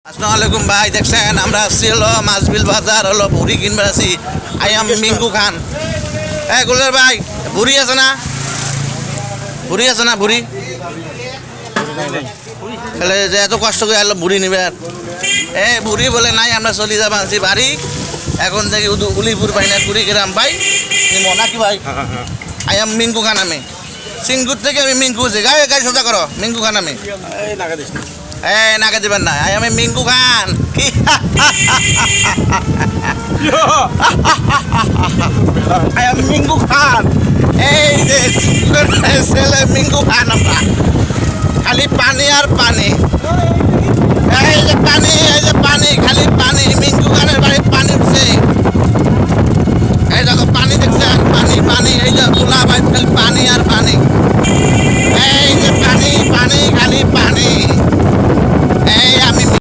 আসসালামু আলাইকুম ভাই, দেখছেন আমরা আসছি হলো মাছবিল বাজার হলো ভুড়ি কিনবে আছি। আই এম মিঙ্কু খান। হ্যাঁ গুলের ভাই, ভুড়ি আছে না? ভুড়ি আছে না? ভুড়ি তাহলে যে এত কষ্ট করে আলো ভুড়ি নিবে আর ভুড়ি বলে নাই, আমরা চলি যাবো আছি বাড়ি। এখন থেকে উলিপুর পাই না কুড়িগ্রাম পাই নিব নাকি ভাই? আই এম মিঙ্কু খান। আমি সিঙ্গুর থেকে আমি মিঙ্কু গায়ে গায়ে সোজা করো, মিঙ্কু খান। আমি নাকা দিবেন না, আই এম মিঙ্কু খান। কি আই এম মিঙ্কু খান। এই যে ছেলে মিঙ্কু খান। আমরা খালি পানি আর পানি, এই যে পানি